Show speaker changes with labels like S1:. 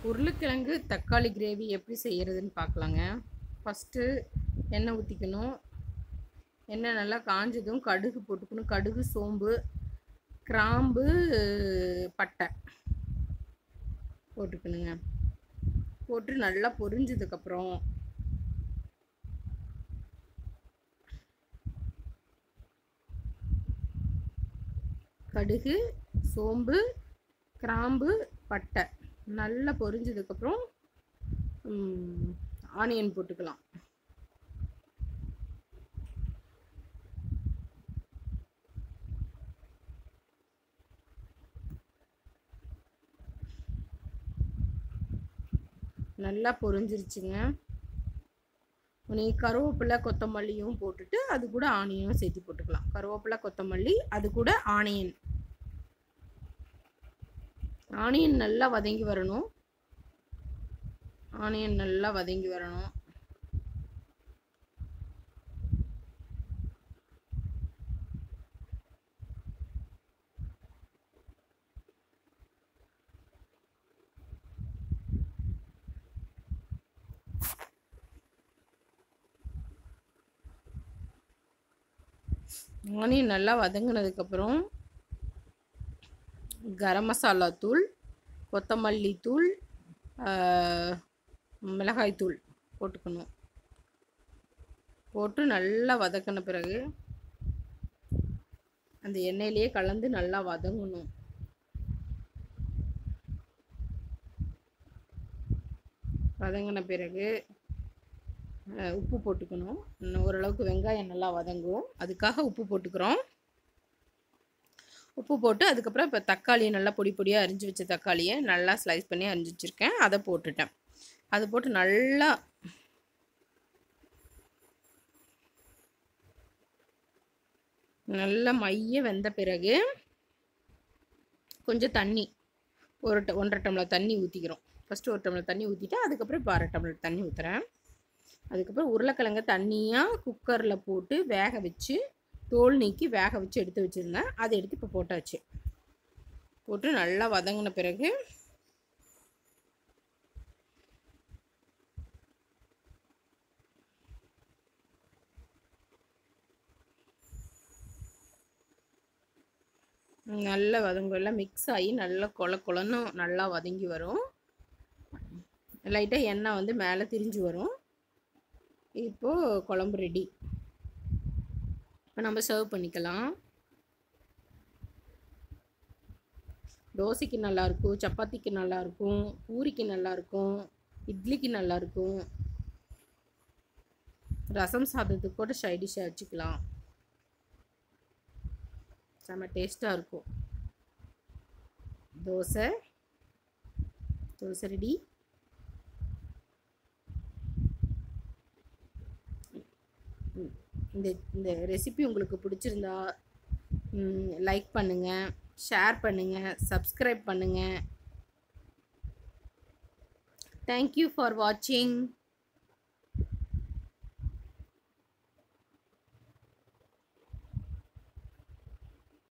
S1: உருளைக்கிழங்கு தக்காளி கிரேவி எப்படி செய்கிறதுன்னு பார்க்கலாங்க. ஃபஸ்ட்டு எண்ணெய் ஊற்றிக்கணும். எண்ணெய் நல்லா காஞ்சதும் கடுகு போட்டுக்கணும். கடுகு, சோம்பு, கிராம்பு, பட்டை போட்டுக்கணுங்க. போட்டு நல்லா பொரிஞ்சதுக்கப்புறம் கடுகு, சோம்பு, கிராம்பு, பட்டை நல்லா பொரிஞ்சதுக்கப்புறம் ஆனியன் போட்டுக்கலாம். நல்லா பொரிஞ்சிருச்சுங்க. நீங்கள் கருவேப்பிலை, கொத்தமல்லியும் போட்டுட்டு அது கூட ஆனியனும் சேர்த்து போட்டுக்கலாம். கருவேப்பிலை, கொத்தமல்லி, அது கூட ஆனியன். ஆனியன் நல்லா வதங்கி வரணும். ஆனியன் நல்லா வதங்கி வரணும். ஆனியன் நல்லா வதங்கினதுக்கப்புறம் கரம் மசாலா தூள், கொத்தமல்லி தூள், மிளகாய் தூள் போட்டுக்கணும். போட்டு நல்லா வதக்கின பிறகு அந்த எண்ணெயிலேயே கலந்து நல்லா வதங்கணும். வதங்கின பிறகு உப்பு போட்டுக்கணும். ஓரளவுக்கு வெங்காயம் நல்லா வதங்கும், அதுக்காக உப்பு போட்டுக்கிறோம். உப்பு போட்டு அதுக்கப்புறம் இப்போ தக்காளியை நல்லா பொடி பொடியாக அரிஞ்சு வச்ச தக்காளியை நல்லா ஸ்லைஸ் பண்ணி அரிஞ்சு வச்சுருக்கேன், அதை போட்டுட்டேன். அதை போட்டு நல்லா மைய வெந்த பிறகு கொஞ்சம் தண்ணி, 1.5 டம்ளர் தண்ணி ஊற்றிக்கிறோம். ஃபஸ்ட்டு 1 டம்ளர் தண்ணி ஊற்றிட்டு அதுக்கப்புறம் இப்போ 1/2 டம்ளர் தண்ணி ஊற்றுறேன். அதுக்கப்புறம் உருளைக்கிழங்க தண்ணியாக குக்கரில் போட்டு வேக வச்சு தோல் நீக்கி வேக வச்சு எடுத்து வச்சுருந்தேன். அதை எடுத்து இப்போ போட்டாச்சு. போட்டு நல்லா வதங்கின பிறகு நல்லா வதங்கும். எல்லாம் மிக்ஸ் ஆகி நல்லா கொலன்னு நல்லா வதங்கி வரும். லைட்டாக எண்ணெய் வந்து மேலே திரிஞ்சு வரும். இப்போது குழம்பு ரெடி. இப்போ நம்ம சர்வ் பண்ணிக்கலாம். தோசைக்கு நல்லாயிருக்கும், சப்பாத்திக்கு நல்லாயிருக்கும், பூரிக்கு நல்லாயிருக்கும், இட்லிக்கு நல்லாயிருக்கும், ரசம் சாதத்துக்கு கூட சைட் டிஷ்ஷாக வச்சுக்கலாம். செம்ம டேஸ்ட்டாக இருக்கும். தோசை ரெடி. இந்த ரெசிபி உங்களுக்கு பிடிச்சிருந்தா லைக் பண்ணுங்கள், ஷேர் பண்ணுங்கள், சப்ஸ்கிரைப் பண்ணுங்கள். தேங்க்யூ ஃபார் வாட்சிங்.